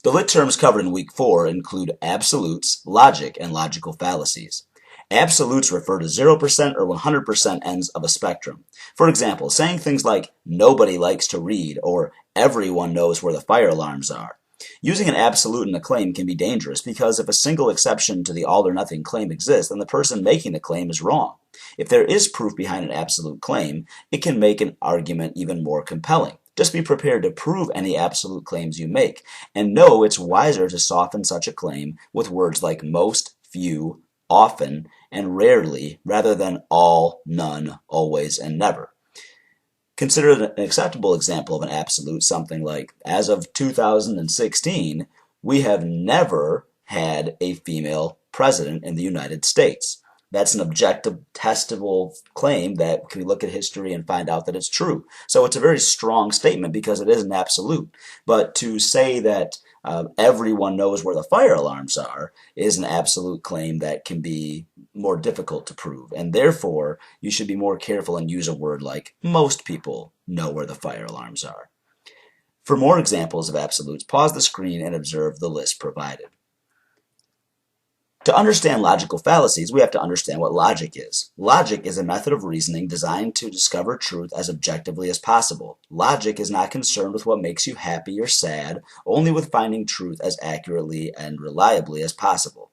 The lit terms covered in week 4 include absolutes, logic, and logical fallacies. Absolutes refer to 0% or 100% ends of a spectrum. For example, saying things like, nobody likes to read, or everyone knows where the fire alarms are. Using an absolute in a claim can be dangerous because if a single exception to the all or nothing claim exists, then the person making the claim is wrong. If there is proof behind an absolute claim, it can make an argument even more compelling. Just be prepared to prove any absolute claims you make, and know it's wiser to soften such a claim with words like most, few, often, and rarely, rather than all, none, always, and never. Consider an acceptable example of an absolute something like, as of 2016, we have never had a female president in the United States. That's an objective, testable claim that can look at history and find out that it's true. So it's a very strong statement because it is an absolute. But to say that everyone knows where the fire alarms are is an absolute claim that can be more difficult to prove. And therefore, you should be more careful and use a word like most people know where the fire alarms are. For more examples of absolutes, pause the screen and observe the list provided. To understand logical fallacies, we have to understand what logic is. Logic is a method of reasoning designed to discover truth as objectively as possible. Logic is not concerned with what makes you happy or sad, only with finding truth as accurately and reliably as possible.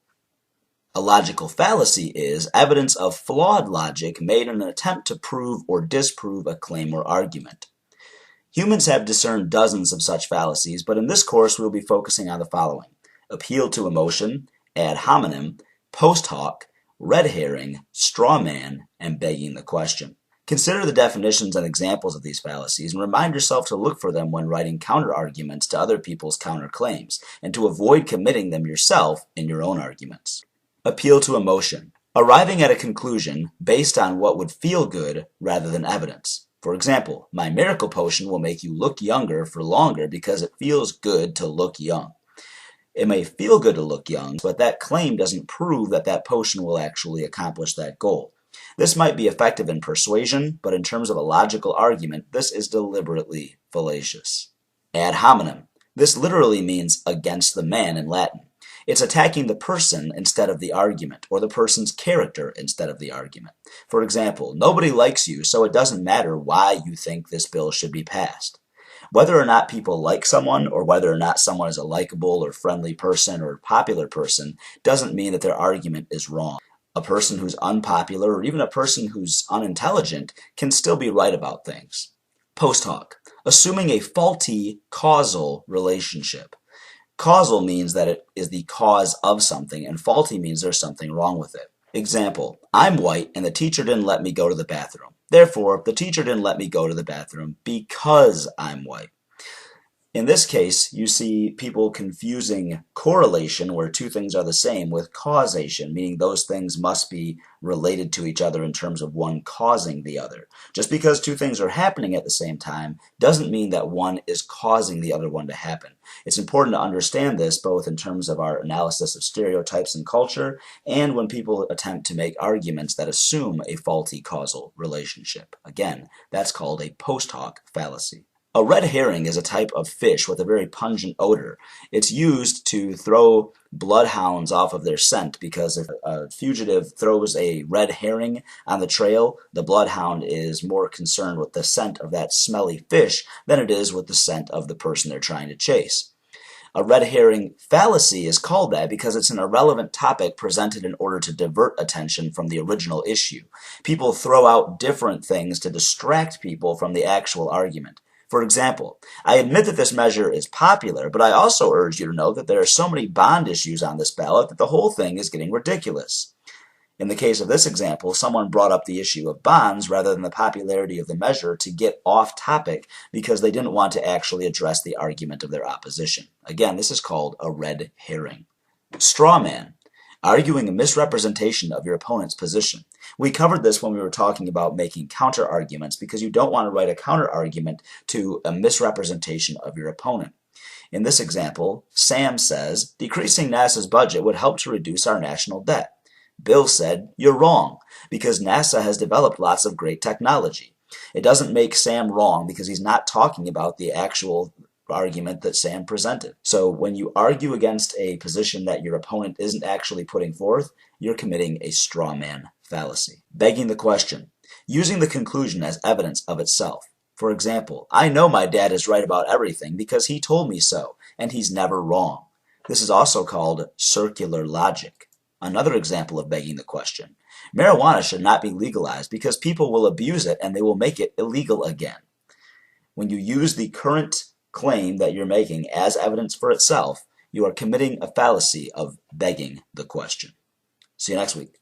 A logical fallacy is evidence of flawed logic made in an attempt to prove or disprove a claim or argument. Humans have discerned dozens of such fallacies, but in this course we'll be focusing on the following: appeal to emotion, ad hominem, post hoc, red herring, straw man, and begging the question. Consider the definitions and examples of these fallacies and remind yourself to look for them when writing counter-arguments to other people's counterclaims, and to avoid committing them yourself in your own arguments. Appeal to emotion. Arriving at a conclusion based on what would feel good rather than evidence. For example, my miracle potion will make you look younger for longer because it feels good to look young. It may feel good to look young, but that claim doesn't prove that that potion will actually accomplish that goal. This might be effective in persuasion, but in terms of a logical argument, this is deliberately fallacious. Ad hominem. This literally means against the man in Latin. It's attacking the person instead of the argument, or the person's character instead of the argument. For example, nobody likes you, so it doesn't matter why you think this bill should be passed. Whether or not people like someone, or whether or not someone is a likable or friendly person or popular person, doesn't mean that their argument is wrong. A person who's unpopular, or even a person who's unintelligent, can still be right about things. Post hoc. Assuming a faulty causal relationship. Causal means that it is the cause of something, and faulty means there's something wrong with it. Example, I'm white and the teacher didn't let me go to the bathroom. Therefore, the teacher didn't let me go to the bathroom because I'm white. In this case, you see people confusing correlation, where two things are the same, with causation, meaning those things must be related to each other in terms of one causing the other. Just because two things are happening at the same time doesn't mean that one is causing the other one to happen. It's important to understand this both in terms of our analysis of stereotypes and culture, and when people attempt to make arguments that assume a faulty causal relationship. Again, that's called a post hoc fallacy. A red herring is a type of fish with a very pungent odor. It's used to throw bloodhounds off of their scent, because if a fugitive throws a red herring on the trail, the bloodhound is more concerned with the scent of that smelly fish than it is with the scent of the person they're trying to chase. A red herring fallacy is called that because it's an irrelevant topic presented in order to divert attention from the original issue. People throw out different things to distract people from the actual argument. For example, I admit that this measure is popular, but I also urge you to know that there are so many bond issues on this ballot that the whole thing is getting ridiculous. In the case of this example, someone brought up the issue of bonds rather than the popularity of the measure to get off topic because they didn't want to actually address the argument of their opposition. Again, this is called a red herring. Straw man. Arguing a misrepresentation of your opponent's position. We covered this when we were talking about making counter-arguments, because you don't want to write a counter-argument to a misrepresentation of your opponent. In this example, Sam says, decreasing NASA's budget would help to reduce our national debt. Bill said, you're wrong, because NASA has developed lots of great technology. It doesn't make Sam wrong because he's not talking about the actual argument that Sam presented. So when you argue against a position that your opponent isn't actually putting forth, you're committing a straw man fallacy. Begging the question. Using the conclusion as evidence of itself. For example, I know my dad is right about everything because he told me so, and he's never wrong. This is also called circular logic. Another example of begging the question. Marijuana should not be legalized because people will abuse it and they will make it illegal again. When you use the current claim that you're making as evidence for itself, you are committing a fallacy of begging the question. See you next week.